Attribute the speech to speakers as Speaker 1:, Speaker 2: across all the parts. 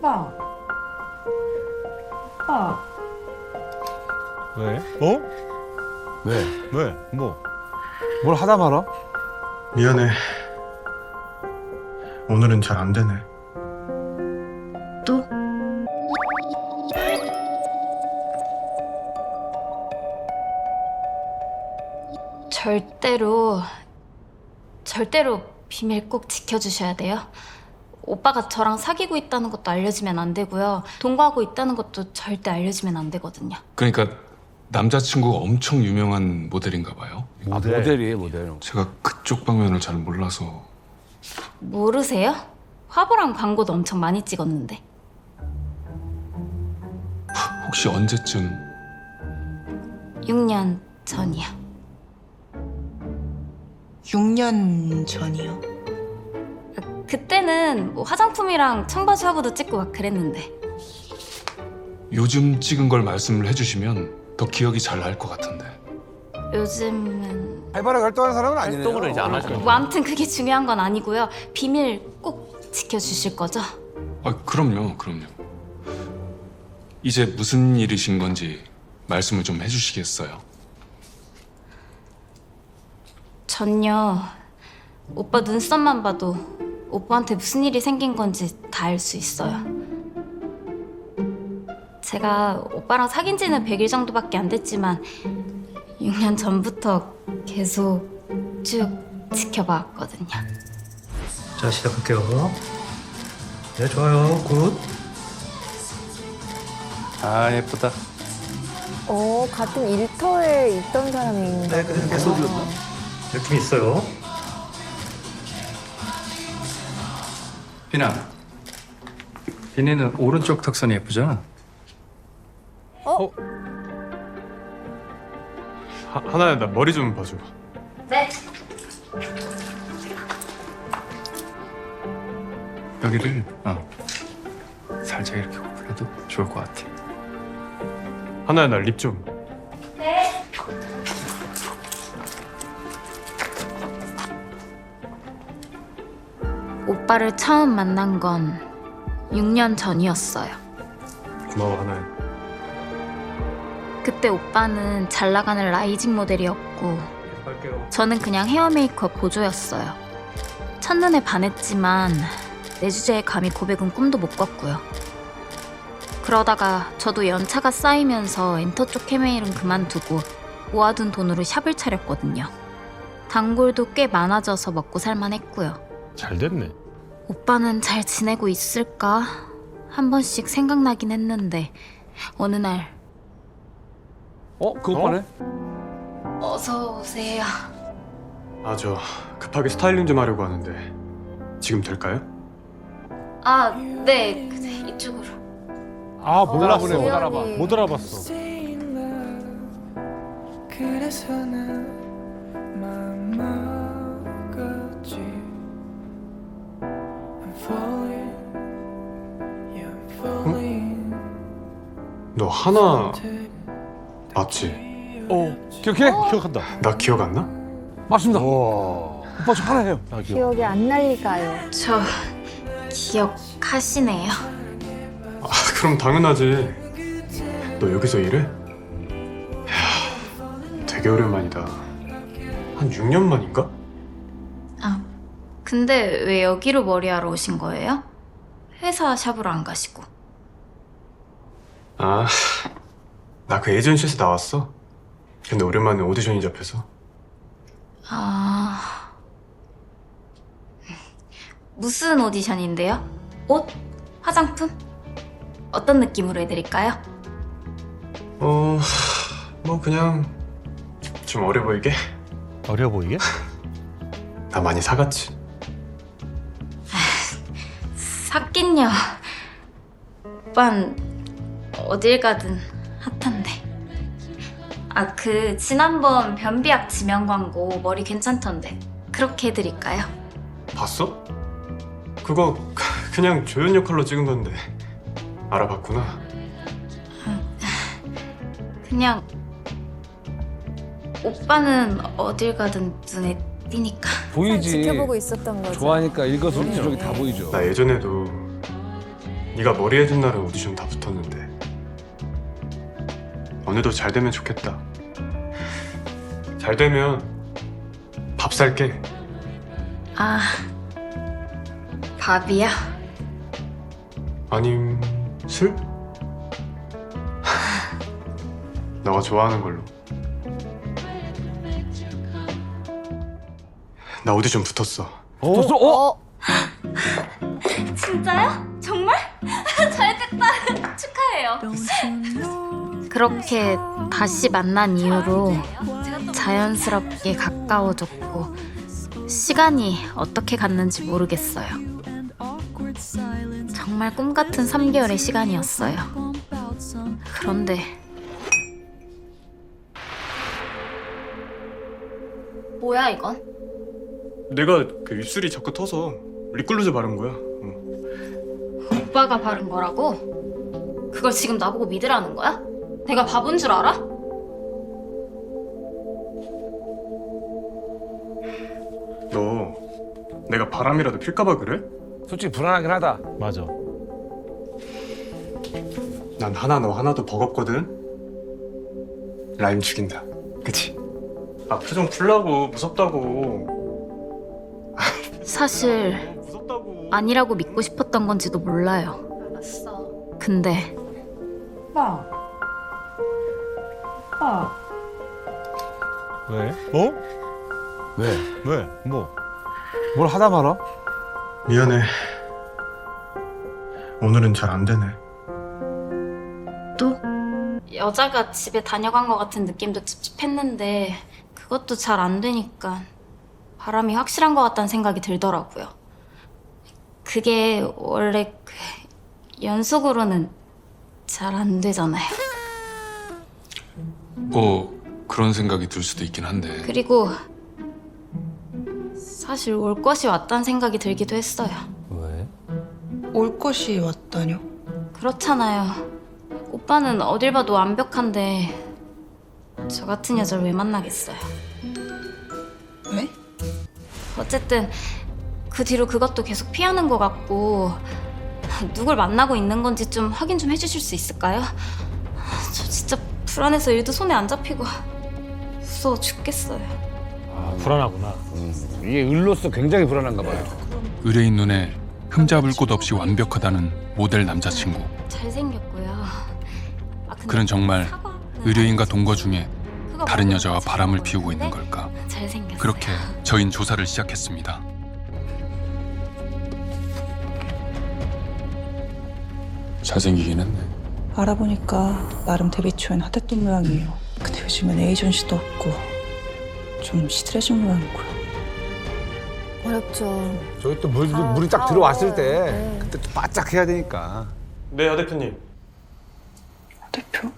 Speaker 1: 오빠. 오빠.
Speaker 2: 왜? 어?
Speaker 3: 왜?
Speaker 2: 왜? 뭐?
Speaker 3: 뭘 하다 말아?
Speaker 4: 미안해. 오늘은 잘 안 되네.
Speaker 5: 또? 절대로 비밀 꼭 지켜주셔야 돼요. 오빠가 저랑 사귀고 있다는 것도 알려지면 안 되고요. 동거하고 있다는 것도 절대 알려지면 안 되거든요.
Speaker 6: 그러니까 남자친구가 엄청 유명한 모델인가 봐요.
Speaker 3: 모델이에요, 모델.
Speaker 6: 제가 그쪽 방면을 잘 몰라서.
Speaker 5: 모르세요? 화보랑 광고도 엄청 많이 찍었는데.
Speaker 6: 혹시 언제쯤?
Speaker 5: 6년 전이요.
Speaker 1: 6년 전이요?
Speaker 5: 그때는 뭐 화장품이랑 청바지 화보도 찍고 막 그랬는데.
Speaker 6: 요즘 찍은 걸 말씀을 해주시면 더 기억이 잘 날 것 같은데.
Speaker 5: 요즘은
Speaker 3: 활발하게 활동하는 사람은 아니네요.
Speaker 2: 활동을 이제 안 할 거예요.
Speaker 5: 뭐 아무튼 그게 중요한 건 아니고요. 비밀 꼭 지켜주실 거죠?
Speaker 6: 아, 그럼요. 이제 무슨 일이신 건지 말씀을 좀 해주시겠어요?
Speaker 5: 전요. 오빠 눈썹만 봐도 오빠한테 무슨 일이 생긴 건지 다 알 수 있어요. 제가 오빠랑 사귄 지는 100일 정도밖에 안 됐지만 6년 전부터 계속 쭉 지켜봐왔거든요.
Speaker 7: 자, 시작할게요. 네, 좋아요. 굿.
Speaker 2: 아 예쁘다.
Speaker 8: 같은 일터에 있던 사람인가?
Speaker 7: 네, 그냥 계속 느낌 있어요.
Speaker 9: 비나, 비니는 오른쪽 턱선이 예쁘잖아.
Speaker 4: 하나야, 나 머리 좀 봐줘.
Speaker 5: 네.
Speaker 9: 여기를 살짝 이렇게 고프려도 좋을 것 같아.
Speaker 4: 하나야, 나 립 좀.
Speaker 5: 오빠를 처음 만난 건 6년 전이었어요.
Speaker 4: 고마워, 하나야.
Speaker 5: 그때 오빠는 잘 나가는 라이징 모델이었고
Speaker 7: 할게요.
Speaker 5: 저는 그냥 헤어 메이크업 보조였어요. 첫눈에 반했지만 내 주제에 감히 고백은 꿈도 못 꿨고요. 그러다가 저도 연차가 쌓이면서 엔터 쪽 캐메일은 그만두고 모아둔 돈으로 샵을 차렸거든요. 단골도 꽤 많아져서 먹고 살만했고요.
Speaker 2: 잘 됐네.
Speaker 5: 오빠는 잘 지내고 있을까? 한 번씩 생각나긴 했는데 어느 날
Speaker 3: 그 오빠네?
Speaker 5: 어서 오세요.
Speaker 4: 저 급하게 스타일링 좀 하려고 하는데 지금 될까요?
Speaker 5: 아, 네. 이쪽으로.
Speaker 2: 아 몰라 보네. 못
Speaker 8: 우연히.
Speaker 2: 알아봐. 못 알아봤어.
Speaker 10: 그래서 난 마음 먹었지. I'm falling, yeah, I'm falling.
Speaker 4: 너 하나 맞지?
Speaker 2: 기억해? 기억한다.
Speaker 4: 나 기억 안 나?
Speaker 3: 맞습니다.
Speaker 2: 와.
Speaker 3: 오빠 저 하나 해요.
Speaker 2: 아, 기억.
Speaker 8: 기억이 안 날 리가요.
Speaker 5: 저 기억하시네요.
Speaker 4: 그럼 당연하지. 너 여기서 일해? 이야, 되게 오랜만이다. 한 6년 만인가?
Speaker 5: 아, 근데 왜 여기로 머리하러 오신 거예요? 회사 샵으로 안 가시고.
Speaker 4: 나 그 에이전시에서 나왔어. 근데 오랜만에 오디션이 잡혀서.
Speaker 5: 아... 무슨 오디션인데요? 옷? 화장품? 어떤 느낌으로 해드릴까요?
Speaker 4: 뭐 그냥 좀 어려 보이게?
Speaker 2: 어려 보이게?
Speaker 4: 나 많이 사갔지.
Speaker 5: 샀긴요. 오빤 어딜 가든 핫한데. 아, 그 지난번 변비약 지명 광고 머리 괜찮던데 그렇게 해드릴까요?
Speaker 4: 봤어? 그거 그냥 조연 역할로 찍은 건데 알아봤구나.
Speaker 5: 그냥 오빠는 어딜 가든 눈에 띄니까.
Speaker 3: 보이지.
Speaker 8: 지켜보고 있었던 거죠.
Speaker 3: 좋아하니까 일거수일투족이 다 보이죠.
Speaker 4: 나 예전에도 네가 머리 해준 날은 오디션 다 붙었는데 오늘도 잘 되면 좋겠다. 잘 되면 밥 살게.
Speaker 5: 아, 밥이야?
Speaker 4: 아님 술? 너가 좋아하는 걸로. 나 오디션 붙었어.
Speaker 3: 붙었어? 어?
Speaker 5: 진짜요? 정말? 잘됐다. 축하해요. 그렇게 다시 만난 이후로 자연스럽게 가까워졌고 시간이 어떻게 갔는지 모르겠어요. 정말 꿈 같은 3개월의 시간이었어요. 그런데 뭐야 이건?
Speaker 4: 내가 그 입술이 자꾸 터서 립글로즈 바른 거야.
Speaker 5: 오빠가 바른 거라고? 그걸 지금 나보고 믿으라는 거야? 내가 바본 줄 알아?
Speaker 4: 너 내가 바람이라도 필까봐 그래?
Speaker 3: 솔직히 불안하긴 하다.
Speaker 2: 맞아.
Speaker 4: 난 하나 너 하나도 버겁거든. 라임 죽인다. 그치? 아 표정 풀라고. 무섭다고.
Speaker 5: 사실
Speaker 4: 무섭다고.
Speaker 5: 아니라고 믿고 싶었던 건지도 몰라요. 알았어. 근데
Speaker 2: 왜? 어?
Speaker 3: 왜?
Speaker 2: 왜? 뭐?
Speaker 3: 뭘 하다 말아?
Speaker 4: 미안해. 오늘은 잘 안 되네.
Speaker 5: 또? 여자가 집에 다녀간 것 같은 느낌도 찝찝했는데 그것도 잘 안 되니까 바람이 확실한 것 같다는 생각이 들더라고요. 그게 원래 연속으로는 잘 안 되잖아요.
Speaker 6: 뭐 그런 생각이 들 수도 있긴 한데
Speaker 5: 그리고 사실 올 것이 왔다는 생각이 들기도 했어요.
Speaker 3: 왜?
Speaker 1: 올 것이 왔다뇨?
Speaker 5: 그렇잖아요. 오빠는 어딜 봐도 완벽한데 저 같은 여자를 왜 만나겠어요?
Speaker 1: 왜?
Speaker 5: 어쨌든 그 뒤로 그것도 계속 피하는 것 같고 누굴 만나고 있는 건지 좀 확인 좀 해주실 수 있을까요? 저 진짜 불안해서 일도 손에 안 잡히고 무서워 죽겠어요.
Speaker 2: 불안하구나.
Speaker 3: 이게 을로서 굉장히 불안한가 봐요.
Speaker 6: 의뢰인 눈에 흠잡을 곳 없이 완벽하다는 모델 남자친구.
Speaker 5: 잘생겼고요. 근데
Speaker 6: 그는 정말
Speaker 5: 사과는
Speaker 6: 의뢰인과 동거 중에
Speaker 5: 그거
Speaker 6: 다른
Speaker 5: 말고
Speaker 6: 여자와 바람을 피우고 있는
Speaker 5: 잘생겼는데
Speaker 6: 걸까?
Speaker 5: 잘생겼어요.
Speaker 6: 그렇게 저희는 조사를 시작했습니다. 잘생기긴 했네.
Speaker 1: 알아보니까 나름 데뷔 초엔 핫했던 모양이에요. 근데 요즘엔 에이전시도 없고 좀 시들해진 모양이고요.
Speaker 8: 어렵죠.
Speaker 3: 저기 또 물이
Speaker 8: 아,
Speaker 3: 딱 들어왔을 때
Speaker 8: 네.
Speaker 3: 그때 또 바짝 해야 되니까.
Speaker 4: 네, 하 대표님.
Speaker 1: 대표?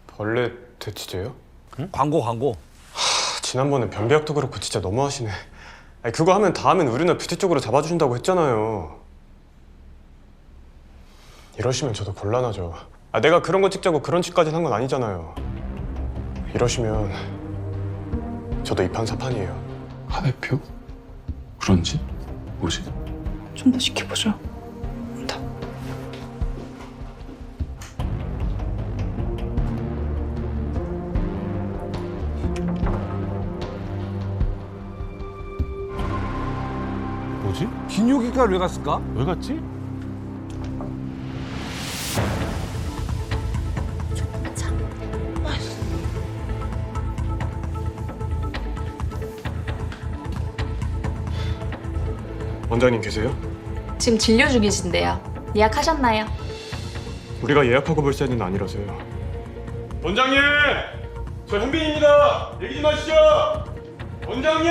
Speaker 4: 벌레 퇴치제요?
Speaker 3: 광고.
Speaker 4: 지난번에 변비약도 그렇고 진짜 너무하시네. 아니, 그거 하면 다음엔 의류나 뷰티 쪽으로 잡아주신다고 했잖아요. 이러시면 저도 곤란하죠. 아, 내가 그런 거 찍자고 그런 짓까지 한 건 아니잖아요. 이러시면 저도 이판사판이에요.
Speaker 6: 하 대표? 그런 짓? 뭐지?
Speaker 1: 좀 더 지켜보죠. 다.
Speaker 2: 뭐지?
Speaker 3: 비뇨기과를 왜 갔을까?
Speaker 2: 왜 갔지?
Speaker 4: 원장님 계세요?
Speaker 11: 지금 진료 중이신데요. 예약하셨나요?
Speaker 4: 우리가 예약하고 볼 사이는 아니라서요. 원장님! 저 현빈입니다. 얘기 좀 하시죠. 원장님!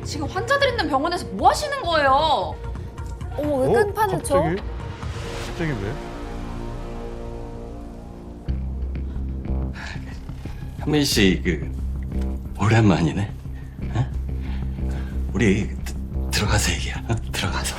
Speaker 11: 지금 환자들 있는 병원에서 뭐 하시는 거예요?
Speaker 8: 어머, 왜 끈판을 쳐?
Speaker 2: 갑자기 왜?
Speaker 12: 현민 씨, 오랜만이네. 어? 우리 들어가서 얘기야. 들어가서.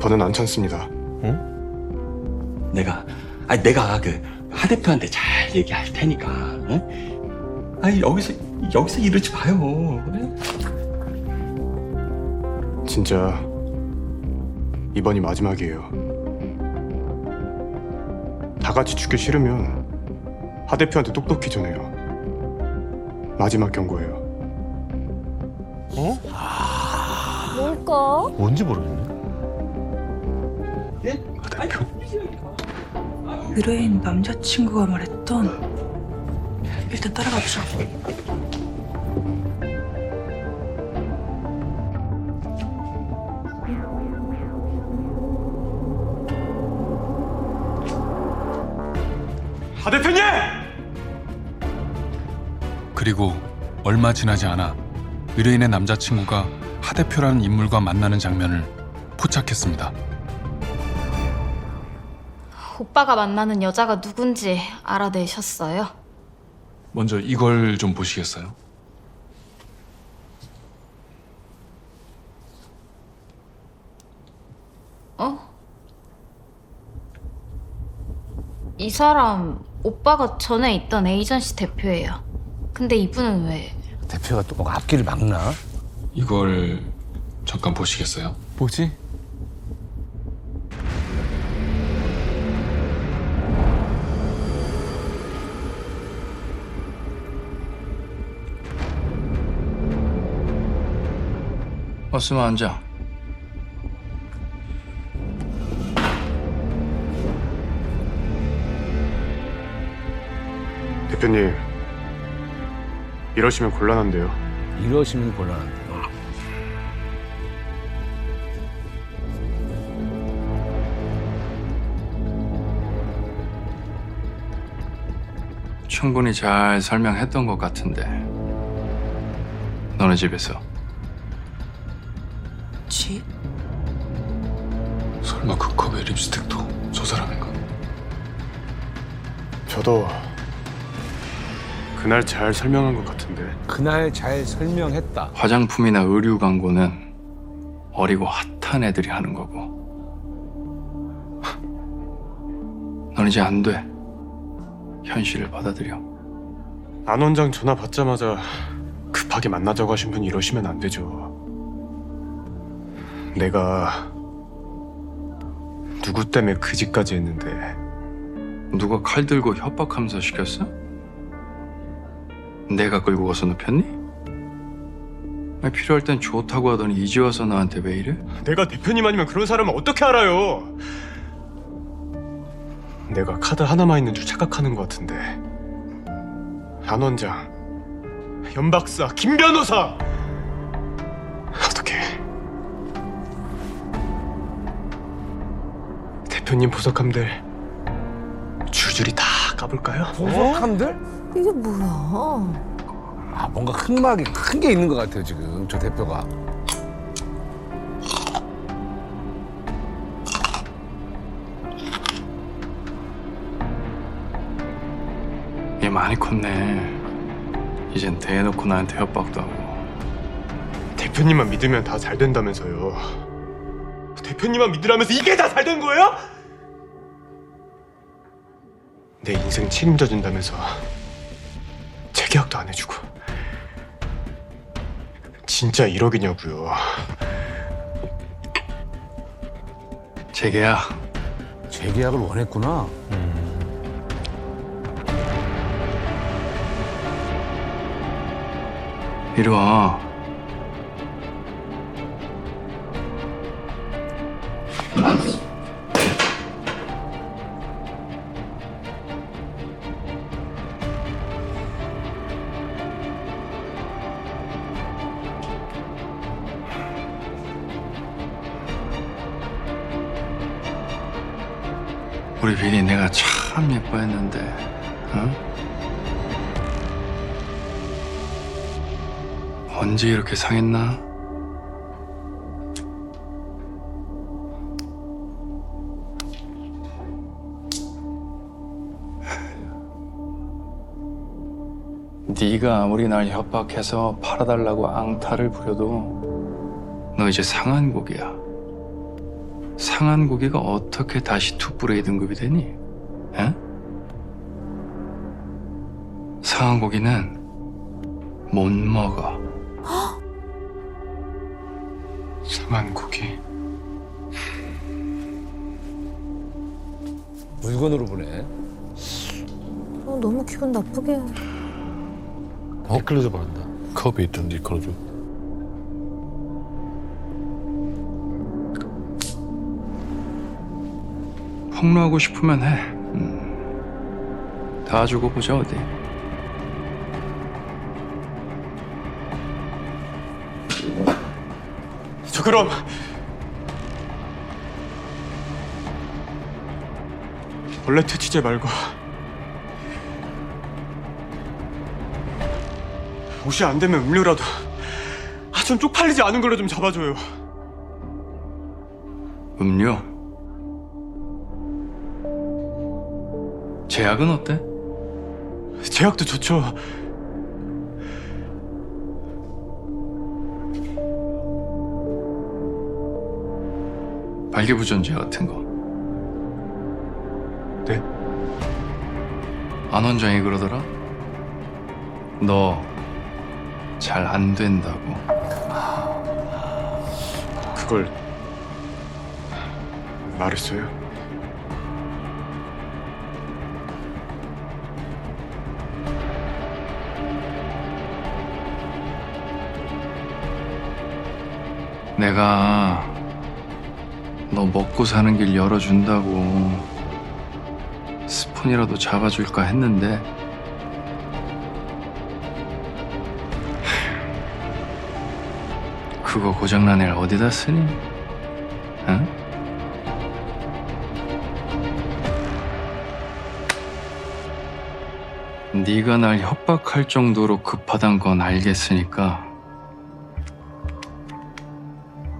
Speaker 4: 저는 안 참습니다.
Speaker 2: 응?
Speaker 12: 내가 하 대표한테 잘 얘기할 테니까. 응? 아니 여기서 이러지 마요. 그래?
Speaker 4: 진짜 이번이 마지막이에요. 다 같이 죽기 싫으면 하 대표한테 똑똑히 전해요. 마지막 경고예요.
Speaker 8: 뭘까?
Speaker 2: 뭔지 모르겠네.
Speaker 4: 하 대표.
Speaker 1: 의뢰인 남자친구가 말했던 일단 따라가 보자.
Speaker 4: 하 대표님!
Speaker 6: 그리고 얼마 지나지 않아 의뢰인의 남자친구가 하 대표라는 인물과 만나는 장면을 포착했습니다.
Speaker 5: 오빠가 만나는 여자가 누군지 알아내셨어요?
Speaker 6: 먼저 이걸 좀 보시겠어요?
Speaker 5: 어? 이 사람 오빠가 전에 있던 에이전시 대표예요. 근데 이분은 왜?
Speaker 3: 대표가 또 뭐 앞길을 막나?
Speaker 6: 이걸 잠깐 보시겠어요?
Speaker 2: 뭐지?
Speaker 9: 왔으면 앉아.
Speaker 4: 대표님, 이러시면 곤란한데요.
Speaker 3: 이러시면 곤란한데.
Speaker 9: 충분히 잘 설명했던 것 같은데. 너네 집에서
Speaker 1: 집?
Speaker 6: 설마 그 컵에 립스틱도 저 사람인가?
Speaker 4: 저도 그날 잘 설명한 것 같은데.
Speaker 3: 그날 잘 설명했다.
Speaker 9: 화장품이나 의류 광고는 어리고 핫한 애들이 하는 거고. 넌 이제 안 돼. 현실을 받아들여.
Speaker 4: 안 원장 전화 받자마자 급하게 만나자고 하신 분이 이러시면 안 되죠. 내가 누구 때문에 그 짓까지 했는데.
Speaker 9: 누가 칼 들고 협박하면서 시켰어? 내가 끌고 가서 눕혔니? 아니, 필요할 땐 좋다고 하더니 이제 와서 나한테 왜 이래?
Speaker 4: 내가 대표님 아니면 그런 사람을 어떻게 알아요? 내가 카드 하나만 있는 줄 착각하는 것 같은데. 안 원장, 연 박사, 김 변호사! 어떻게 대표님 보석함들 줄줄이 다 까볼까요?
Speaker 3: 보석함들?
Speaker 8: 이게 뭐야?
Speaker 3: 아, 뭔가 흑막이 큰 게 있는 것 같아요, 지금 저 대표가.
Speaker 9: 얘 많이 컸네. 이젠 대놓고 나한테 협박도 하고.
Speaker 4: 대표님만 믿으면 다 잘 된다면서요. 대표님만 믿으라면서 이게 다 잘 된 거예요? 내 인생 책임져 준다면서 재계약도 안 해주고. 진짜 1억이냐고요.
Speaker 9: 재계약.
Speaker 3: 재계약을 원했구나.
Speaker 9: 이리 와. 우리 비리 내가 참 예뻐했는데, 응? 언제 이렇게 상했나? 네가 아무리 날 협박해서 팔아달라고 앙탈을 부려도 너 이제 상한곡이야. 상한고기가 어떻게 다시 투브레이 등급이 되니? 에? 상한고기는 못 먹어.
Speaker 4: 상한 고기.
Speaker 3: 물건으로 보네.
Speaker 8: 너무 기분 나쁘게.
Speaker 2: 댓글로도 보낸다.
Speaker 3: 컵에 있던 니콜로죠.
Speaker 9: 폭로하고 싶으면 해. 다 주고 보자 어디.
Speaker 4: 저 그럼 원래 퇴치제 말고 옷이 안 되면 음료라도 좀 쪽팔리지 않은 걸로 좀 잡아줘요.
Speaker 9: 음료? 제약은 어때?
Speaker 4: 제약도 좋죠.
Speaker 9: 발기부전제 같은 거.
Speaker 4: 네?
Speaker 9: 안 원장이 그러더라. 너 잘 안 된다고.
Speaker 4: 그걸 말했어요?
Speaker 9: 내가 너 먹고 사는 길 열어준다고 스푼이라도 잡아줄까 했는데 그거 고장난 애를 어디다 쓰니? 응? 네가 날 협박할 정도로 급하단 건 알겠으니까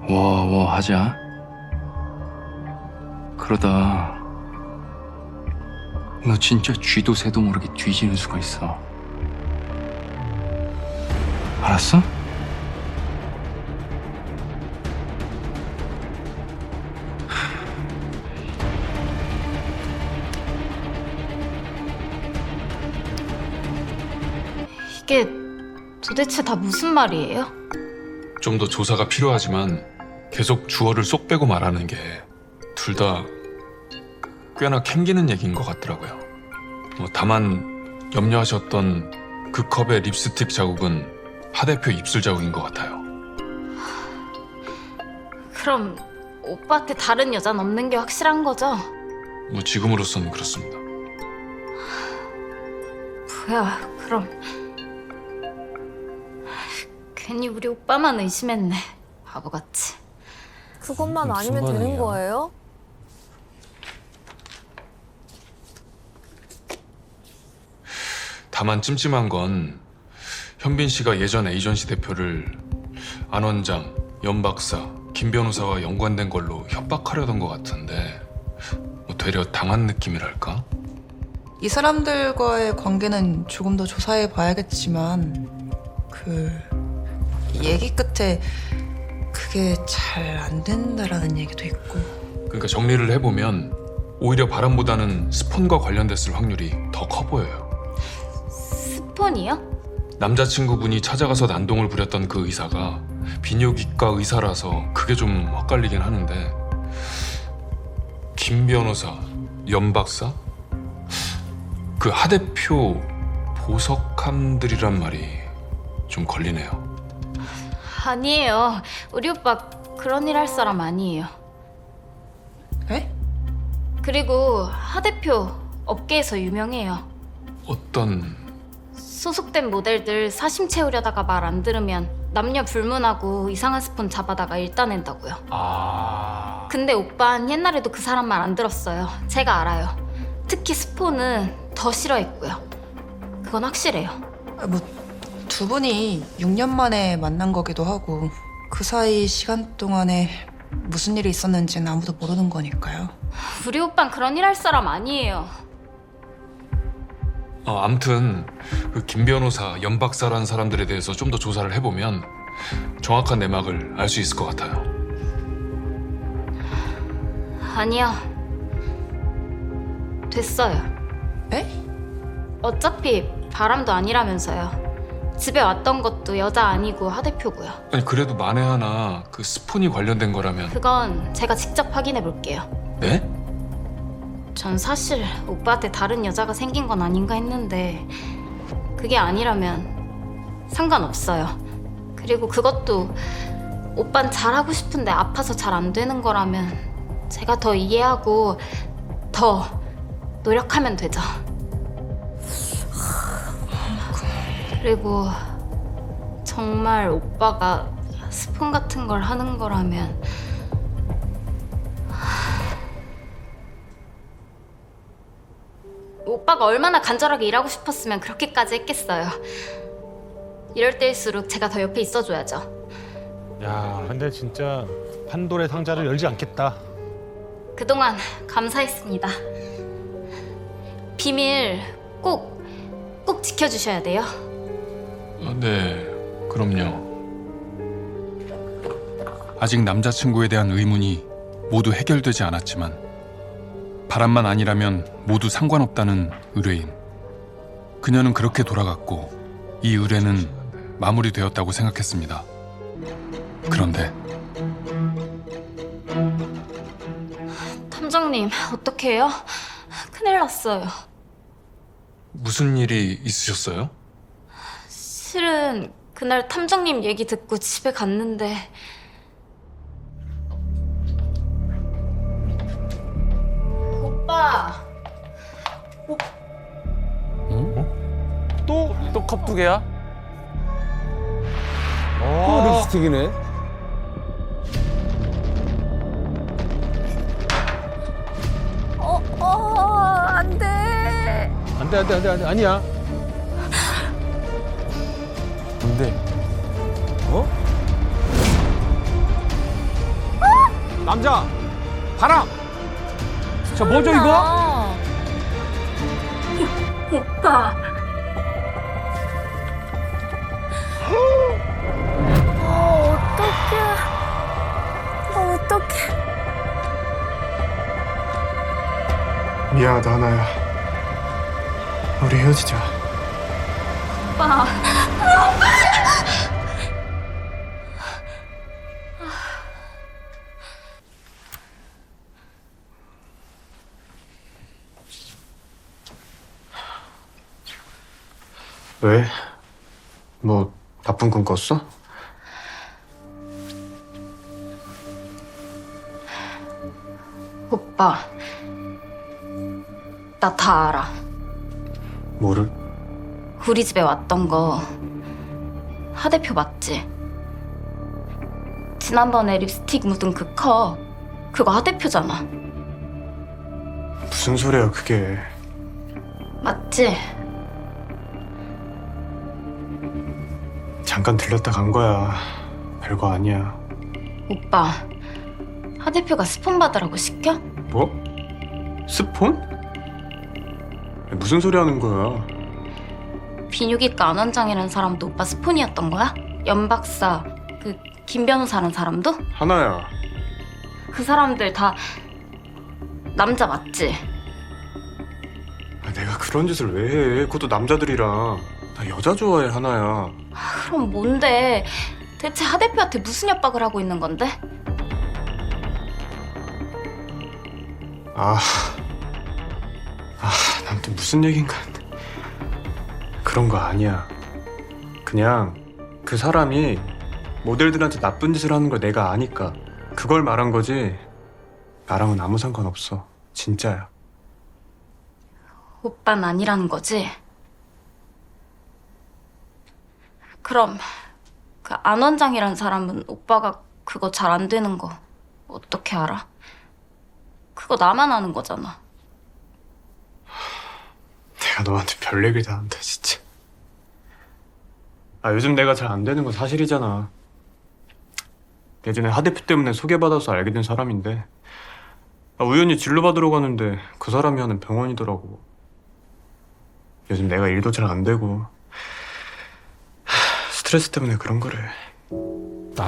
Speaker 9: 워워 하자. 그러다 너 진짜 쥐도 새도 모르게 뒤지는 수가 있어. 알았어?
Speaker 5: 이게 도대체 다 무슨 말이에요?
Speaker 6: 좀 더 조사가 필요하지만 계속 주어를 쏙 빼고 말하는 게 둘 다 꽤나 캥기는 얘기인 것 같더라고요. 다만 염려하셨던 그 컵의 립스틱 자국은 하 대표 입술 자국인 것 같아요.
Speaker 5: 그럼 오빠한테 다른 여자는 없는 게 확실한 거죠?
Speaker 6: 지금으로서는 그렇습니다.
Speaker 5: 뭐야, 그럼 괜히 우리 오빠만 의심했네. 바보같이.
Speaker 8: 그것만
Speaker 3: 무슨
Speaker 8: 아니면 되는
Speaker 3: 반응이야?
Speaker 8: 거예요?
Speaker 6: 다만 찜찜한 건 현빈 씨가 예전 에이전시 대표를 안 원장, 연 박사, 김 변호사와 연관된 걸로 협박하려던 것 같은데 되려 당한 느낌이랄까?
Speaker 1: 이 사람들과의 관계는 조금 더 조사해 봐야겠지만 그 얘기 끝에 그게 잘 안 된다라는 얘기도 있고.
Speaker 6: 그러니까 정리를 해보면 오히려 바람보다는 스폰과 관련됐을 확률이 더 커 보여요.
Speaker 5: 스폰이요?
Speaker 6: 남자친구분이 찾아가서 난동을 부렸던 그 의사가 비뇨기과 의사라서 그게 좀 헛갈리긴 하는데 김 변호사, 연 박사? 그 하 대표 보석함들이란 말이 좀 걸리네요.
Speaker 5: 아니에요. 우리 오빠 그런 일 할 사람 아니에요.
Speaker 1: 에?
Speaker 5: 그리고 하 대표 업계에서 유명해요.
Speaker 6: 어떤...
Speaker 5: 소속된 모델들 사심 채우려다가 말 안 들으면 남녀 불문하고 이상한 스폰 잡아다가 일 따낸다고요. 근데 오빠는 옛날에도 그 사람 말 안 들었어요. 제가 알아요. 특히 스폰은 더 싫어했고요. 그건 확실해요.
Speaker 1: 두 분이 6년 만에 만난 거기도 하고 그 사이 시간 동안에 무슨 일이 있었는지는 아무도 모르는 거니까요.
Speaker 5: 우리 오빠는 그런 일 할 사람 아니에요.
Speaker 6: 암튼 그 김 변호사, 연 박사라는 사람들에 대해서 좀 더 조사를 해보면 정확한 내막을 알 수 있을 것 같아요.
Speaker 5: 아니요. 됐어요.
Speaker 1: 에?
Speaker 5: 어차피 바람도 아니라면서요. 집에 왔던 것도 여자 아니고 하 대표고요.
Speaker 6: 아니 그래도 만에 하나 그 스폰이 관련된 거라면.
Speaker 5: 그건 제가 직접 확인해 볼게요.
Speaker 6: 네?
Speaker 5: 전 사실 오빠한테 다른 여자가 생긴 건 아닌가 했는데 그게 아니라면 상관없어요. 그리고 그것도 오빤 잘하고 싶은데 아파서 잘 안 되는 거라면 제가 더 이해하고 더 노력하면 되죠. 그리고 정말 오빠가 스폰 같은 걸 하는 거라면 오빠가 얼마나 간절하게 일하고 싶었으면 그렇게까지 했겠어요. 이럴 때일수록 제가 더 옆에 있어줘야죠.
Speaker 2: 야, 근데 진짜 판도의 상자를 열지 않겠다.
Speaker 5: 그동안 감사했습니다. 비밀 꼭 지켜주셔야 돼요.
Speaker 6: 네, 그럼요.
Speaker 13: 아직 남자친구에 대한 의문이 모두 해결되지 않았지만 바람만 아니라면 모두 상관없다는 의뢰인. 그녀는 그렇게 돌아갔고 이 의뢰는 마무리되었다고 생각했습니다. 그런데
Speaker 5: 탐정님, 어떡해요? 큰일 났어요.
Speaker 6: 무슨 일이 있으셨어요?
Speaker 5: 실은 그날 탐정님 얘기 듣고 집에 갔는데 오빠.
Speaker 3: 또 컵 두 개야?
Speaker 2: 어,
Speaker 3: 립스틱이네.
Speaker 8: 안 돼.
Speaker 2: 안 돼. 아니야.
Speaker 3: 뭔데? 어? 남자! 바람! 저 뭐죠 이거?
Speaker 5: 오빠.
Speaker 8: 어떡해.
Speaker 4: 미안하다 하나야. 우리 헤어지자.
Speaker 5: 오빠.
Speaker 4: 왜? 뭐 나쁜 꿈 꿨어?
Speaker 5: 오빠. 나 다 알아.
Speaker 4: 뭐를?
Speaker 5: 우리 집에 왔던 거 하 대표 맞지? 지난번에 립스틱 묻은 그 컵 그거 하 대표잖아.
Speaker 4: 무슨 소리야 그게.
Speaker 5: 맞지?
Speaker 4: 잠깐 들렸다 간 거야. 별거 아니야.
Speaker 5: 오빠, 하 대표가 스폰 받으라고 시켜?
Speaker 4: 뭐? 스폰? 무슨 소리 하는 거야?
Speaker 5: 비뇨기과 안원장이라는 사람도 오빠 스폰이었던 거야? 연 박사, 그 김 변호사라는 사람도?
Speaker 4: 하나야.
Speaker 5: 그 사람들 다 남자 맞지?
Speaker 4: 내가 그런 짓을 왜 해? 그것도 남자들이랑. 나 여자 좋아해 하나야.
Speaker 5: 그럼 뭔데? 대체 하 대표한테 무슨 협박을 하고 있는 건데?
Speaker 4: 난 또 무슨 얘긴가. 그런 거 아니야. 그냥 그 사람이 모델들한테 나쁜 짓을 하는 걸 내가 아니까 그걸 말한 거지. 나랑은 아무 상관없어. 진짜야.
Speaker 5: 오빠는 아니라는 거지? 그럼 그 안원장이라는 사람은 오빠가 그거 잘 안 되는 거 어떻게 알아? 그거 나만 아는 거잖아.
Speaker 4: 내가 너한테 별 얘기를 다 한다 진짜. 요즘 내가 잘 안 되는 건 사실이잖아. 예전에 하 대표 때문에 소개받아서 알게 된 사람인데 우연히 진료받으러 가는데 그 사람이 하는 병원이더라고. 요즘 내가 일도 잘 안 되고 스트레스 때문에 그런 거래.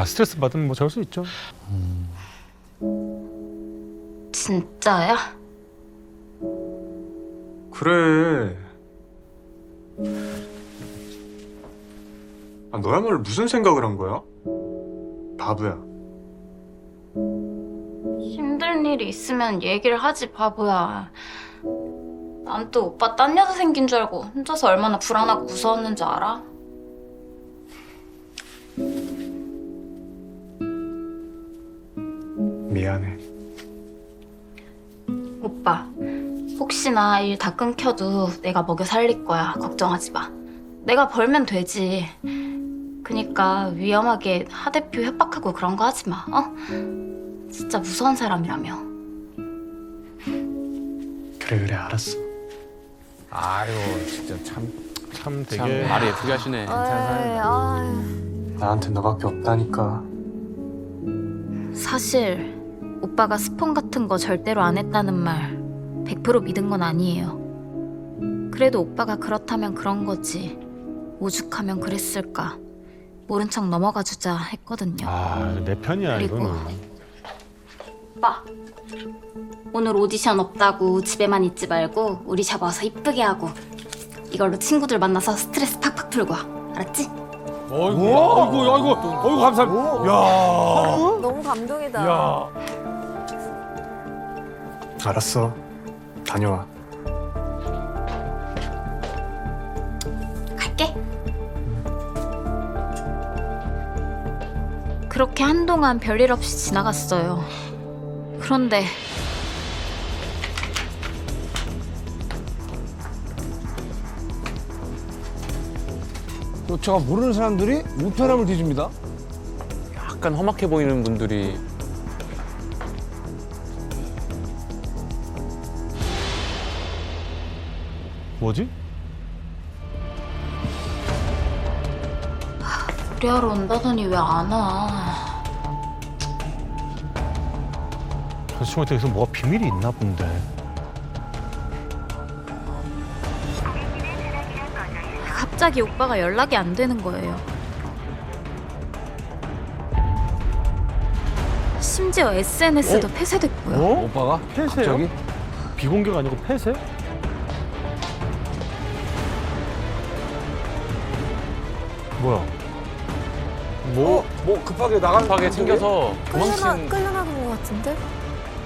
Speaker 2: 스트레스 받으면 뭐 저럴 수 있죠.
Speaker 5: 진짜야?
Speaker 4: 그래. 아, 너야말로 무슨 생각을 한 거야? 바보야.
Speaker 5: 힘든 일이 있으면 얘기를 하지, 바보야. 난 또 오빠 딴 여자 생긴 줄 알고 혼자서 얼마나 불안하고 무서웠는지 알아?
Speaker 4: 미안해.
Speaker 5: 오빠, 혹시나 일 다 끊겨도 내가 먹여 살릴 거야. 걱정하지 마. 내가 벌면 되지. 그니까 위험하게 하 대표 협박하고 그런 거 하지 마. 어? 진짜 무서운 사람이라며.
Speaker 4: 그래 알았어.
Speaker 3: 아유 진짜 참
Speaker 2: 되게
Speaker 3: 말이 예쁘게 하시네.
Speaker 4: 나한테 너밖에 없다니까.
Speaker 5: 사실 오빠가 스폰 같은 거 절대로 안 했다는 말 100% 믿은 건 아니에요. 그래도 오빠가 그렇다면 그런 거지. 오죽하면 그랬을까. 모른 척 넘어가 주자 했거든요.
Speaker 2: 내 편이야
Speaker 5: 그리고
Speaker 2: 이거는.
Speaker 5: 오빠, 오늘 오디션 없다고 집에만 있지 말고 우리 잡아서 이쁘게 하고 이걸로 친구들 만나서 스트레스 팍팍 풀고 와. 알았지?
Speaker 3: 어이구 감사합니다. 야.
Speaker 8: 너무 감동이다.
Speaker 4: 알았어. 다녀와.
Speaker 5: 갈게. 그렇게 한동안 별일 없이 지나갔어요. 그런데
Speaker 3: 또 제가 모르는 사람들이 우편함을 뒤집니다.
Speaker 14: 약간 험악해 보이는 분들이
Speaker 2: 뭐지?
Speaker 5: 우리하러 온다더니 왜 안 와?
Speaker 2: 저 친구한테 여기서 뭐가 비밀이 있나 본데.
Speaker 5: 갑자기 오빠가 연락이 안 되는 거예요. 심지어 SNS도 폐쇄됐고요.
Speaker 3: 오빠가
Speaker 2: 폐쇄요?
Speaker 3: 갑자기?
Speaker 2: 비공개가 아니고 폐쇄? 뭐야?
Speaker 3: 뭐 급하게 나간
Speaker 14: 급하게 챙겨서 도망친
Speaker 8: 끌려나간 것 같은데?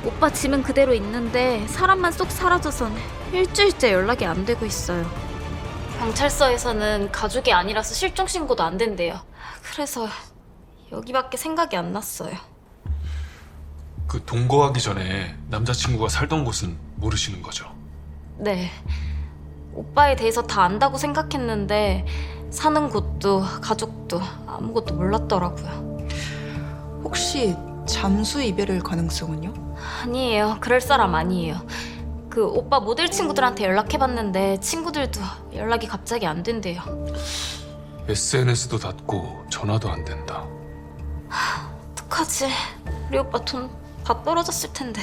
Speaker 5: 오빠 짐은 그대로 있는데 사람만 쏙 사라져선 일주일째 연락이 안 되고 있어요. 경찰서에서는 가족이 아니라서 실종 신고도 안 된대요. 그래서 여기밖에 생각이 안 났어요.
Speaker 6: 그 동거하기 전에 남자친구가 살던 곳은 모르시는 거죠?
Speaker 5: 네. 오빠에 대해서 다 안다고 생각했는데 사는 곳도 가족도 아무것도 몰랐더라고요.
Speaker 1: 혹시 잠수 이별일 가능성은요?
Speaker 5: 아니에요. 그럴 사람 아니에요. 그 오빠 모델 친구들한테 연락해봤는데 친구들도 연락이 갑자기 안 된대요.
Speaker 6: SNS도 닫고 전화도 안 된다.
Speaker 5: 어떡하지? 우리 오빠 돈 다 떨어졌을 텐데.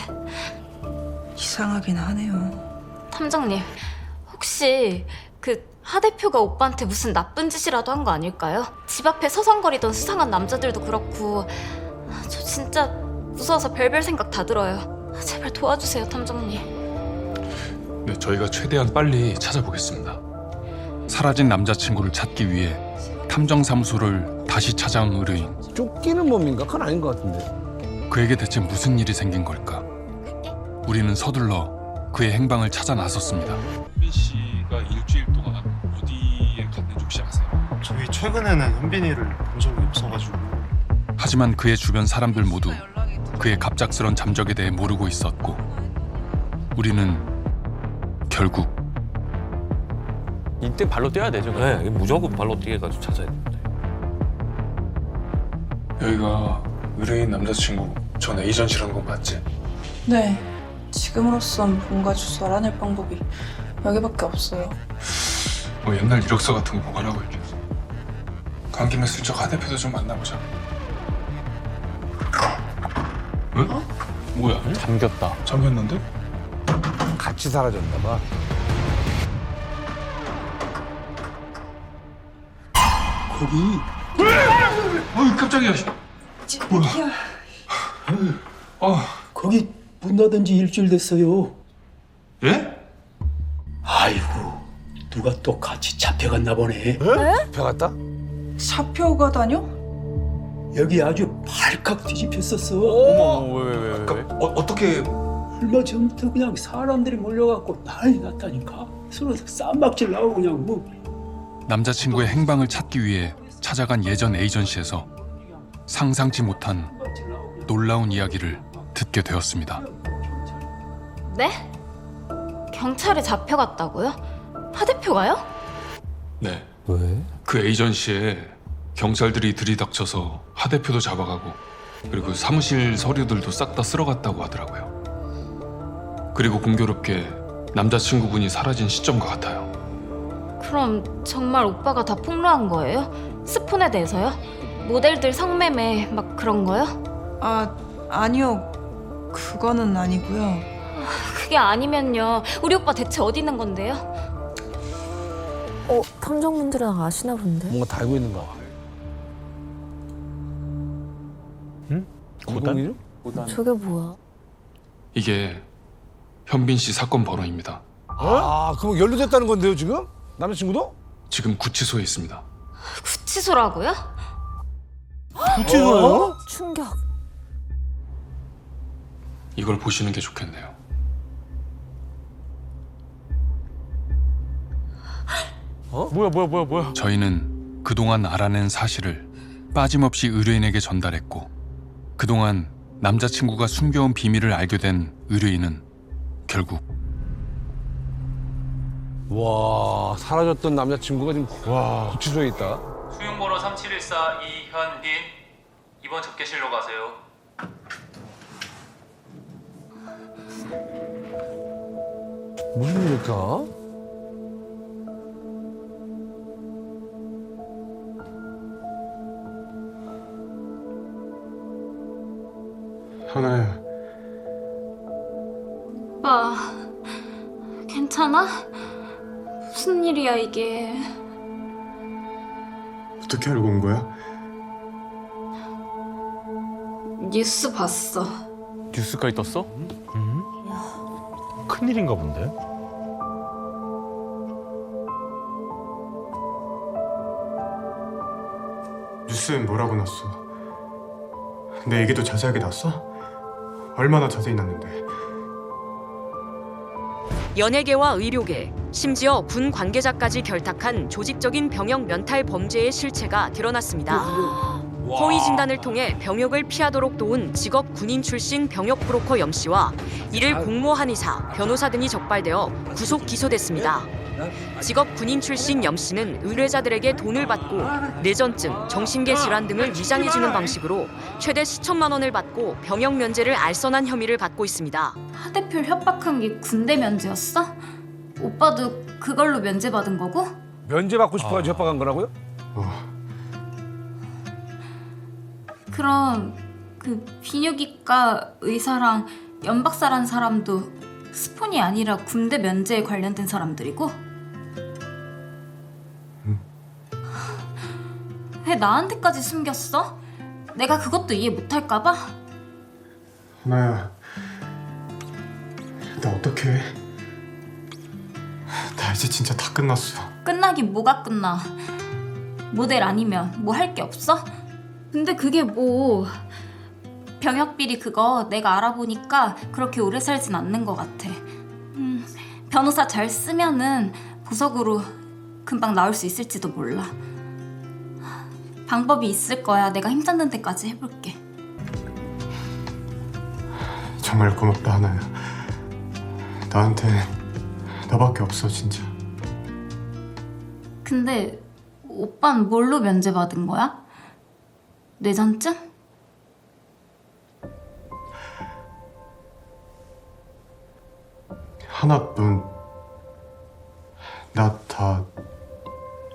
Speaker 1: 이상하긴 하네요.
Speaker 5: 탐정님, 혹시 그 하 대표가 오빠한테 무슨 나쁜 짓이라도 한 거 아닐까요? 집 앞에 서성거리던 수상한 남자들도 그렇고 저 진짜 무서워서 별별 생각 다 들어요. 제발 도와주세요, 탐정님.
Speaker 6: 네, 저희가 최대한 빨리 찾아보겠습니다.
Speaker 13: 사라진 남자친구를 찾기 위해 탐정사무소를 다시 찾아온 의뢰인.
Speaker 3: 쫓기는 몸인가? 그건 아닌 것 같은데.
Speaker 13: 그에게 대체 무슨 일이 생긴 걸까? 우리는 서둘러 그의 행방을 찾아 나섰습니다.
Speaker 6: 현빈 씨가 일주일 동안 어디에 갔는지 혹시 아세요?
Speaker 7: 저희 최근에는 현빈이를 본 적이 없어가지고.
Speaker 13: 하지만 그의 주변 사람들 모두 그의 갑작스런 잠적에 대해 모르고 있었고 우리는 결국
Speaker 14: 이때 발로 뛰어야 되죠.
Speaker 12: 네, 무조건 발로 뛰어가지고 찾아야 됩니다.
Speaker 6: 여기가 의뢰인 남자친구 전 에이전시라는 건 맞지?
Speaker 1: 네. 지금으로선 본가 주소 알아낼 방법이 여기밖에 없어요.
Speaker 6: 뭐 옛날 이력서 같은 거 보관하고 있겠지. 간 김에 슬쩍 하 대표도 좀 만나보자. 응? 뭐야?
Speaker 14: 잠겼다.
Speaker 6: 잠겼는데?
Speaker 3: 같이 사라졌나 봐.
Speaker 7: 거기
Speaker 6: 어이 깜짝이야. 뭐야?
Speaker 7: 거기 문 닫은 지 일주일 됐어요.
Speaker 6: 예?
Speaker 7: 아이고 누가 또 같이 잡혀갔나 보네.
Speaker 3: 잡혀갔다?
Speaker 1: 잡혀가다뇨?
Speaker 7: 여기 아주 발칵 뒤집혔었어.
Speaker 14: 왜?
Speaker 7: 어떻게? 얼마 전부터 그냥 사람들이 몰려갖고 난리 났다니까. 서로 쌈박질 나오고 그냥 뭐.
Speaker 13: 남자친구의 행방을 찾기 위해 찾아간 예전 에이전시에서 상상치 못한 놀라운 이야기를 듣게 되었습니다.
Speaker 5: 네? 경찰에 잡혀갔다고요? 하 대표가요?
Speaker 6: 네.
Speaker 3: 왜?
Speaker 6: 그 에이전시에 경찰들이 들이닥쳐서 하 대표도 잡아가고 그리고 사무실 서류들도 싹 다 쓸어갔다고 하더라고요. 그리고 공교롭게 남자친구분이 사라진 시점과 같아요.
Speaker 5: 그럼 정말 오빠가 다 폭로한 거예요? 스폰에 대해서요? 모델들 성매매 막 그런 거요?
Speaker 1: 아니요. 그거는 아니고요.
Speaker 5: 그게 아니면요. 우리 오빠 대체 어디 있는 건데요?
Speaker 8: 탐정분들은 아시나 본데.
Speaker 3: 뭔가 다 알고 있는가?
Speaker 2: 응?
Speaker 3: 고단이죠?
Speaker 8: 저게 뭐야?
Speaker 6: 이게 현빈 씨 사건 번호입니다.
Speaker 3: 아, 그럼 연루됐다는 건데요, 지금? 남자친구도?
Speaker 6: 지금 구치소에 있습니다.
Speaker 5: 구치소라고요?
Speaker 3: 구치소요?
Speaker 8: 충격.
Speaker 6: 이걸 보시는 게 좋겠네요.
Speaker 14: 뭐야?
Speaker 13: 저희는 그동안 알아낸 사실을 빠짐없이 의뢰인에게 전달했고 그동안 남자친구가 숨겨온 비밀을 알게 된 의뢰인은 결국
Speaker 3: 와, 사라졌던 남자친구가 지금 구치소에 있다.
Speaker 15: 수용번호 3714 이현빈 이번 접계실로 가세요.
Speaker 3: 무슨 일일까?
Speaker 2: 하나야.
Speaker 5: 오빠 괜찮아? 무슨 일이야 이게?
Speaker 2: 어떻게 알고 온 거야?
Speaker 5: 뉴스 봤어.
Speaker 14: 뉴스까지 떴어?
Speaker 2: 큰일인가 본데?
Speaker 16: 뉴스엔 뭐라고 났어? 내 얘기도 자세하게 났어? 얼마나 자세히 났는데?
Speaker 17: 연예계와 의료계, 심지어 군 관계자까지 결탁한 조직적인 병역 면탈 범죄의 실체가 드러났습니다. 허위 진단을 통해 병역을 피하도록 도운 직업 군인 출신 병역 브로커 염 씨와 이를 공모한 의사, 변호사 등이 적발되어 구속 기소됐습니다. 직업 군인 출신 염 씨는 의뢰자들에게 돈을 받고 뇌전증, 정신계 질환 등을 위장해주는 방식으로 최대 수천만 원을 받고 병역 면제를 알선한 혐의를 받고 있습니다.
Speaker 5: 하 대표를 협박한 게 군대 면제였어? 오빠도 그걸로 면제받은 거고?
Speaker 3: 면제받고 싶어가지고 협박한 거라고요?
Speaker 5: 그럼 그 비뇨기과 의사랑 연박사란 사람도 스폰이 아니라 군대 면제에 관련된 사람들이고? 왜 나한테까지 숨겼어? 내가 그것도 이해 못할까 봐?
Speaker 16: 하나야, 나 어떡해? 나 이제 진짜 다 끝났어.
Speaker 5: 끝나긴 뭐가 끝나. 모델 아니면 뭐 할 게 없어? 근데 그게 뭐... 병역비리 그거 내가 알아보니까 그렇게 오래 살진 않는 것 같아. 변호사 잘 쓰면은 보석으로 금방 나올 수 있을지도 몰라. 방법이 있을 거야. 내가 힘닿는 데까지 해볼게.
Speaker 16: 정말 고맙다, 하나야. 나한테 너밖에 없어, 진짜.
Speaker 5: 근데 오빠는 뭘로 면제받은 거야? 뇌전증?
Speaker 16: 하나, 넌 나 다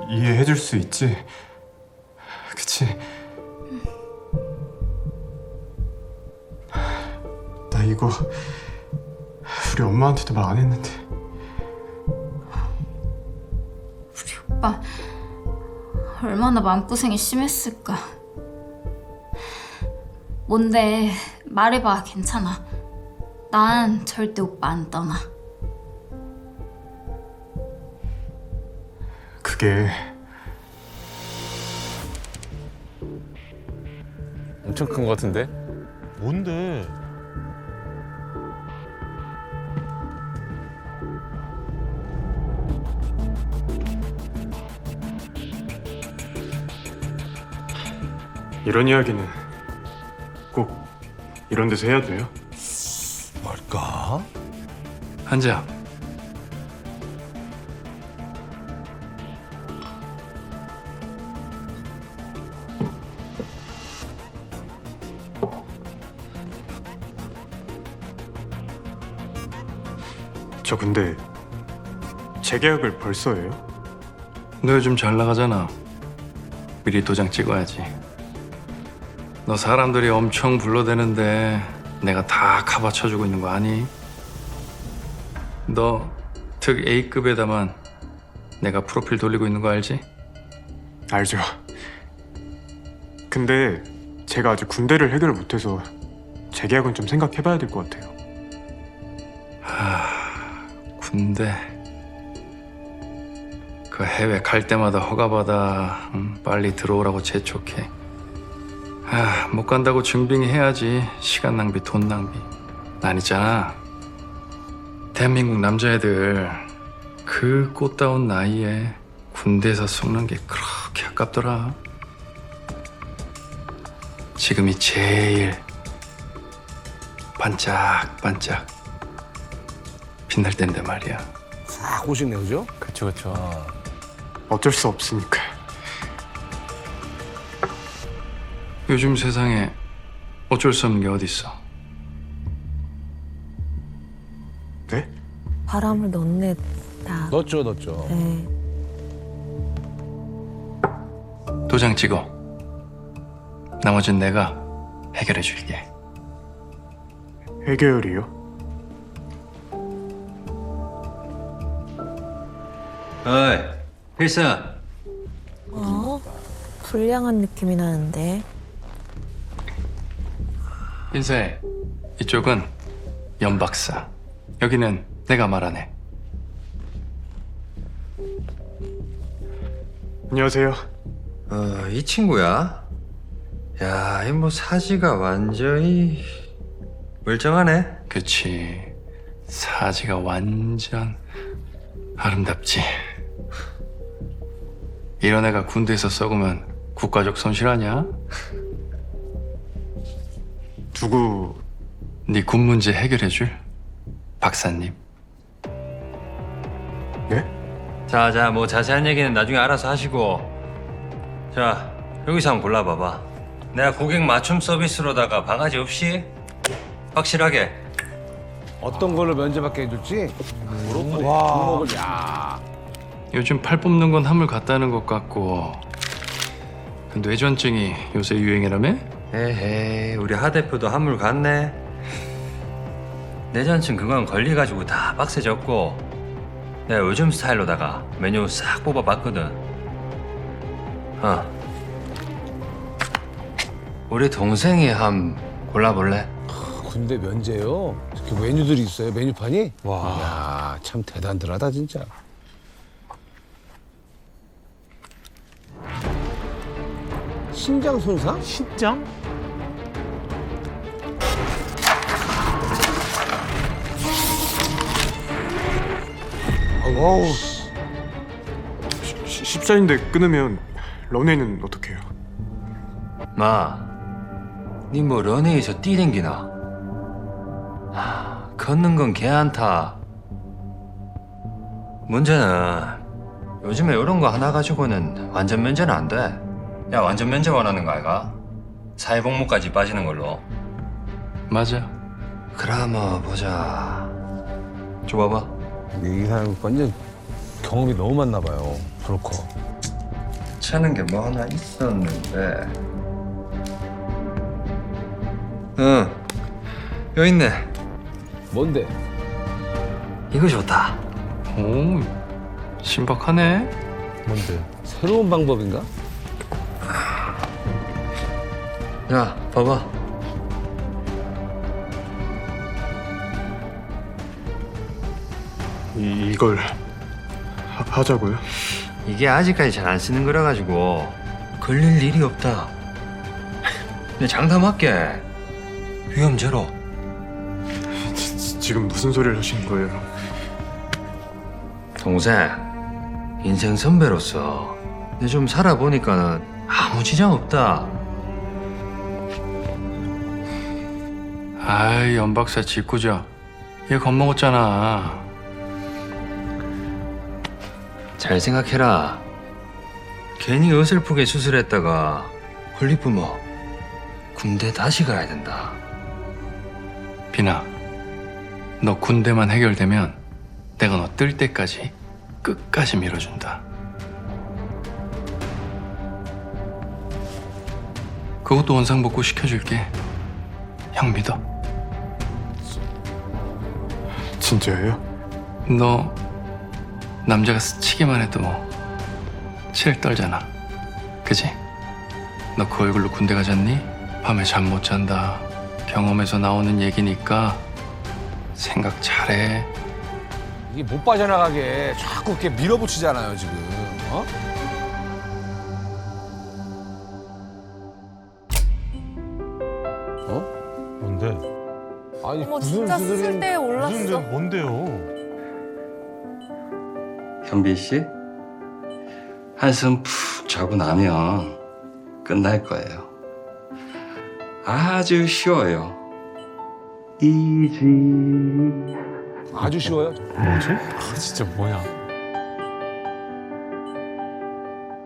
Speaker 16: 이해해줄 수 있지? 그치? 나 이거 우리 엄마한테도 말 안 했는데.
Speaker 5: 우리 오빠 얼마나 마음고생이 심했을까. 뭔데 말해봐. 괜찮아. 난 절대 오빠 안 떠나.
Speaker 16: 그게
Speaker 14: 엄청 큰 것 같은데?
Speaker 2: 뭔데?
Speaker 16: 이런 이야기는 꼭 이런 데서 해야 돼요?
Speaker 3: 뭘까?
Speaker 9: 앉아.
Speaker 16: 저 근데 재계약을 벌써 해요?
Speaker 9: 너 요즘 잘 나가잖아. 미리 도장 찍어야지. 너 사람들이 엄청 불러대는데 내가 다 카바쳐주고 있는 거 아니? 너 특 A급에다만 내가 프로필 돌리고 있는 거 알지?
Speaker 16: 알죠. 근데 제가 아직 군대를 해결을 못해서 재계약은 좀 생각해봐야 될 것 같아요.
Speaker 9: 군대. 그 해외 갈 때마다 허가받아 빨리 들어오라고 재촉해. 못 간다고 증빙해야지. 시간 낭비, 돈 낭비. 난 있잖아. 대한민국 남자애들 그 꽃다운 나이에 군대에서 썩는 게 그렇게 아깝더라. 지금이 제일 반짝반짝 빛날 때인데 말이야.
Speaker 3: 싹 오시네, 그죠?
Speaker 14: 그쵸, 그쵸.
Speaker 16: 어쩔 수 없으니까.
Speaker 9: 요즘 세상에 어쩔 수 없는 게 어딨어.
Speaker 16: 네?
Speaker 8: 바람을 넣네, 나.
Speaker 3: 넣었죠.
Speaker 8: 네.
Speaker 9: 도장 찍어. 나머진 내가 해결해 줄게.
Speaker 16: 해결이요?
Speaker 15: 어이, 필사.
Speaker 8: 불량한 느낌이 나는데.
Speaker 9: 인사해. 이쪽은 연 박사. 여기는 내가 말하네.
Speaker 16: 안녕하세요.
Speaker 18: 이 친구야? 야, 이 뭐 사지가 완전히 멀쩡하네.
Speaker 9: 그치. 사지가 완전 아름답지. 이런 애가 군대에서 썩으면 국가적 손실 아니야?
Speaker 16: 누구?
Speaker 9: 네 군 문제 해결해줄 박사님.
Speaker 16: 네?
Speaker 18: 자, 뭐 자세한 얘기는 나중에 알아서 하시고. 자, 여기서 한번 골라봐봐. 내가 고객 맞춤 서비스로다가 바가지 없이 확실하게.
Speaker 3: 어떤 걸로 면제받게 해줄지? 와. 야.
Speaker 9: 요즘 팔 뽑는 건 한물 같다는 것 같고 그 뇌전증이 요새 유행이라며?
Speaker 18: 에헤이, 우리 하 대표도 한물 갔네. 내전증 그건 걸려가지고 다 빡세졌고 내가 요즘 스타일로다가 메뉴 싹 뽑아봤거든. 우리 동생이 한 골라볼래?
Speaker 3: 군대 면제요? 이렇게 메뉴들이 있어요, 메뉴판이? 와. 야, 참 대단들하다, 진짜. 신장 손상?
Speaker 2: 신장?
Speaker 16: 어우. 14인데 끊으면 런웨이는 어떻게 해요?
Speaker 18: 니 뭐 런웨이에서 뛰댕기나? 걷는 건 개안타. 문제는 요즘에 이런 거 하나 가지고는 완전 면제는 안 돼. 야, 완전 면제 원하는 거 아이가? 사회복무까지 빠지는 걸로.
Speaker 9: 맞아.
Speaker 18: 그럼 보자. 줘봐봐.
Speaker 3: 이 사람 완전 경험이 너무 많나 봐요, 브로커.
Speaker 18: 차는 게 뭐 하나 있었는데. 여기 있네.
Speaker 3: 뭔데?
Speaker 18: 이거 좋다.
Speaker 9: 오, 신박하네.
Speaker 3: 뭔데? 새로운 방법인가?
Speaker 18: 야, 봐봐.
Speaker 16: 이걸 하자고요?
Speaker 18: 이게 아직까지 잘 안 쓰는 거라 가지고 걸릴 일이 없다. 내 장담할게. 위험 제로.
Speaker 16: 지금 무슨 소리를 하시는 거예요?
Speaker 18: 동생, 인생 선배로서 내 좀 살아보니까는 아무 지장 없다.
Speaker 9: 아이 연박사 짓궂어. 얘 겁먹었잖아.
Speaker 18: 잘 생각해라. 괜히 어설프게 수술했다가 홀리쁘면 군대 다시 가야 된다.
Speaker 9: 비나, 너 군대만 해결되면 내가 너 뜰 때까지 끝까지 밀어준다. 그것도 원상복구 시켜줄게. 형 믿어.
Speaker 16: 진짜예요?
Speaker 9: 너 남자가 스치기만 해도 칠 떨잖아. 그지? 너 그 얼굴로 군대 가잖니? 밤에 잠 못 잔다. 경험에서 나오는 얘기니까 생각 잘해.
Speaker 3: 이게 못 빠져나가게 자꾸 이렇게 밀어붙이잖아요 지금. 어?
Speaker 2: 뭔데?
Speaker 3: 아니
Speaker 8: 어머 진짜 수술 때에 올랐어.
Speaker 2: 뭔데요?
Speaker 15: 현빈 씨, 한숨 푹 자고 나면 끝날 거예요. 아주 쉬워요. 이지.
Speaker 3: 아주 쉬워요.
Speaker 2: 뭐지? 아, 진짜 뭐야?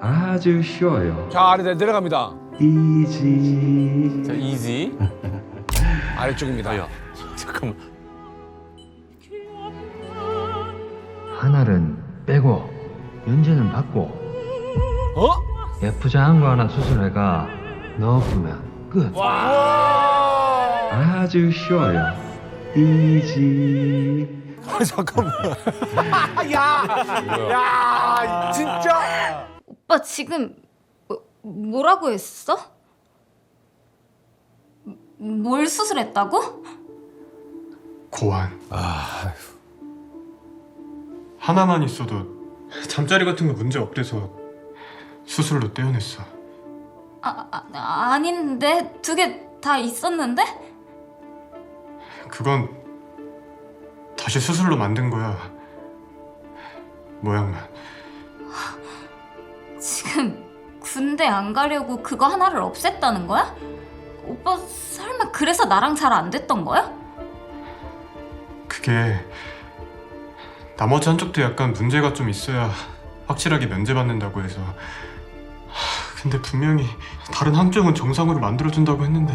Speaker 15: 아주 쉬워요.
Speaker 3: 자 아래 내려갑니다.
Speaker 15: 이지.
Speaker 14: 자, 이지.
Speaker 3: 아래쪽입니다.
Speaker 14: 잠깐만.
Speaker 18: 하나는 빼고 연재는 받고.
Speaker 3: 어?
Speaker 18: 예쁘장한 거 하나 수술해가 넣어보면 끝. 아주 쉬워요. 이지.
Speaker 3: 잠깐만. 야, 진짜.
Speaker 5: 오빠 지금 뭐라고 했어? 뭘 수술했다고?
Speaker 16: 고환. 하나만 있어도 잠자리 같은 거 문제 없대서 수술로 떼어냈어.
Speaker 5: 아닌데 두 개 다 있었는데?
Speaker 16: 그건 다시 수술로 만든 거야. 모양만.
Speaker 5: 지금 군대 안 가려고 그거 하나를 없앴다는 거야? 오빠 설마 그래서 나랑 잘 안 됐던 거야?
Speaker 16: 그게 나머지 한쪽도 약간 문제가 좀 있어야 확실하게 면제받는다고 해서. 근데 분명히 다른 한쪽은 정상으로 만들어준다고 했는데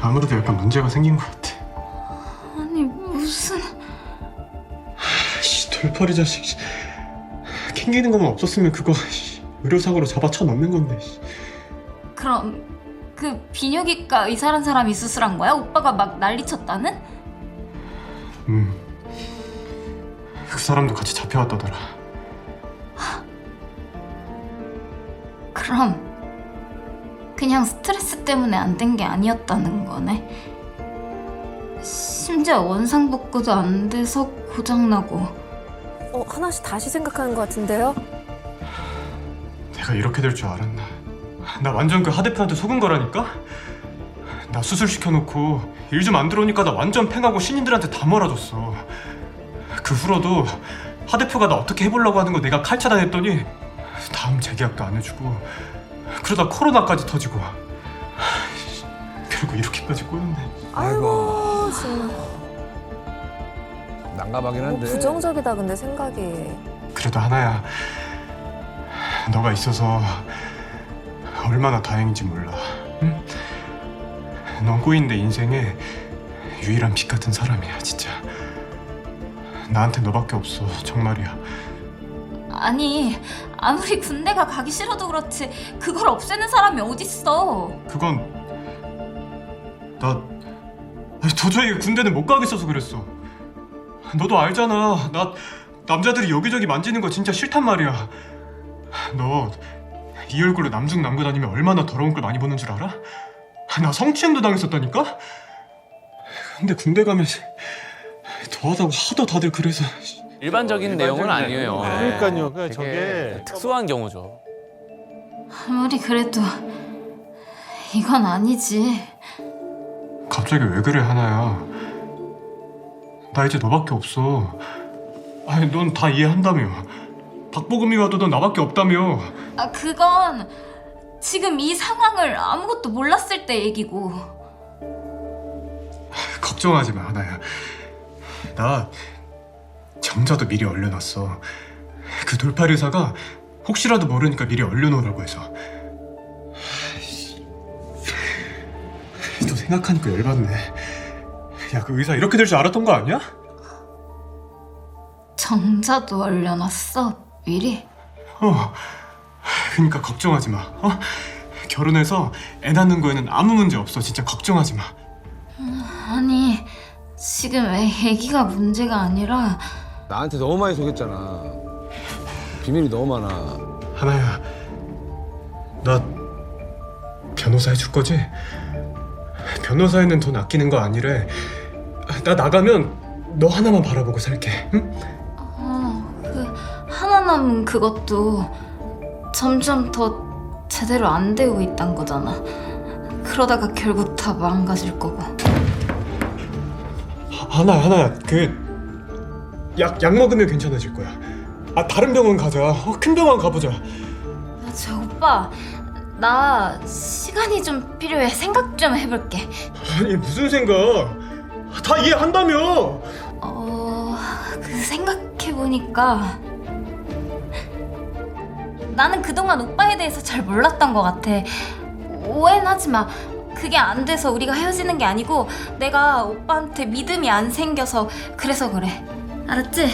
Speaker 16: 아무래도 약간 문제가 생긴 것 같아.
Speaker 5: 아니 무슨...
Speaker 16: 돌팔이 자식. 캥기는 것만 없었으면 그거 의료사고로 잡아쳐 넣는 건데.
Speaker 5: 그럼 그 비뇨기과 의사란 사람이 수술한 거야? 오빠가 막 난리쳤다는?
Speaker 16: 그 사람도 같이 잡혀왔다더라.
Speaker 5: 그럼 그냥 스트레스 때문에 안 된 게 아니었다는 거네. 심지어 원상복구도 안 돼서 고장나고.
Speaker 8: 하나씩 다시 생각하는 것 같은데요?
Speaker 16: 내가 이렇게 될 줄 알았나. 나 완전 그 하대표한테 속은 거라니까? 나 수술시켜놓고 일 좀 안 들어오니까 나 완전 팽하고 신인들한테 다 몰아줬어. 그 후로도 하대표가 나 어떻게 해보려고 하는 거 내가 칼 차단했더니 다음 재계약도 안 해주고 그러다 코로나까지 터지고 그리고 이렇게까지 꼬였네.
Speaker 8: 아이고 정말.
Speaker 3: 난감하긴 한데.
Speaker 8: 부정적이다 근데 생각이.
Speaker 16: 그래도 하나야. 너가 있어서 얼마나 다행인지 몰라. 응? 넌 꼬인 내 인생에 유일한 빛 같은 사람이야 진짜. 나한테 너밖에 없어 정말이야.
Speaker 5: 아니 아무리 군대가 가기 싫어도 그렇지 그걸 없애는 사람이 어딨어.
Speaker 16: 그건 나 도저히 군대는 못 가겠어서 그랬어. 너도 알잖아. 나 남자들이 여기저기 만지는 거 진짜 싫단 말이야. 너 이 얼굴로 남중 남고 다니면 얼마나 더러운 걸 많이 보는 줄 알아? 나 성추행도 당했었다니까? 근데 군대 가면 더하다고 하도 다들 그래서.
Speaker 14: 일반적인 내용은 아니에요.
Speaker 2: 그러니까요.
Speaker 14: 되게
Speaker 2: 저게
Speaker 14: 특수한 경우죠.
Speaker 5: 아무리 그래도 이건 아니지.
Speaker 16: 갑자기 왜 그래 하나야? 나 이제 너밖에 없어. 아니 넌 다 이해한다며. 박보검이 와도 넌 나밖에 없다며.
Speaker 5: 아, 그건 지금 이 상황을 아무것도 몰랐을 때 얘기고.
Speaker 16: 걱정하지 마 하나야. 나 정자도 미리 얼려놨어. 그 돌팔 의사가 혹시라도 모르니까 미리 얼려놓으라고 해서. 또 생각하니까 열받네. 야, 그 의사 이렇게 될 줄 알았던 거 아니야?
Speaker 5: 정자도 얼려놨어 미리?
Speaker 16: 그러니까 걱정하지 마. 결혼해서 애 낳는 거에는 아무 문제 없어. 진짜 걱정하지 마.
Speaker 5: 아니 지금 애기가 문제가 아니라
Speaker 3: 나한테 너무 많이 속였잖아. 비밀이 너무 많아.
Speaker 16: 하나야, 나 변호사 해줄 거지? 변호사에는 돈 아끼는 거 아니래. 나 나가면 너 하나만 바라보고 살게. 응?
Speaker 5: 그 하나 남은 그것도 점점 더 제대로 안 되고 있단 거잖아. 그러다가 결국 다 망가질 거고.
Speaker 16: 하나야, 그 약 먹으면 괜찮아질 거야. 다른 병원 가자. 큰 병원 가보자.
Speaker 5: 저 오빠, 나 시간이 좀 필요해. 생각 좀 해볼게.
Speaker 16: 아니 무슨 생각? 다 이해한다며.
Speaker 5: 그 생각해보니까 나는 그동안 오빠에 대해서 잘 몰랐던 것 같아. 오해는 하지 마. 그게 안 돼서 우리가 헤어지는 게 아니고 내가 오빠한테 믿음이 안 생겨서 그래서 그래. 알았지?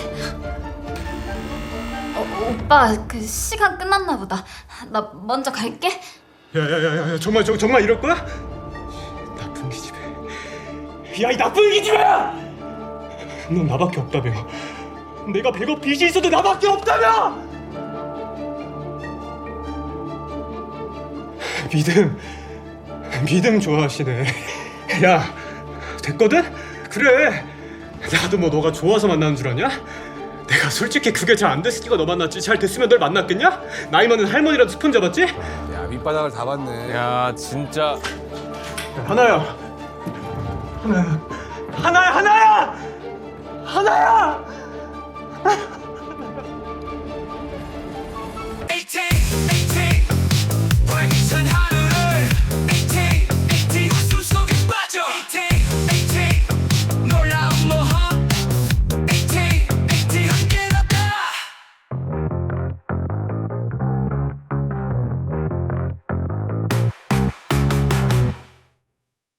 Speaker 5: 오빠 그 시간 끝났나 보다. 나 먼저 갈게.
Speaker 16: 야야야야, 정말 이럴 거야? 나쁜 기집애. 야, 이 나쁜 기집애야! 넌 나밖에 없다며. 내가 100억 빚이 있어도 나밖에 없다며! 믿음 좋아하시네. 야, 됐거든? 그래. 나도 뭐 너가 좋아서 만나는 줄 아냐? 내가 솔직히 그게 잘 안 됐으니까 너 만났지. 잘 됐으면 널 만났겠냐? 나이 많은 할머니라도 스폰 잡았지?
Speaker 3: 야, 밑바닥을 다 봤네.
Speaker 14: 야 진짜.
Speaker 16: 하나야. 하나야.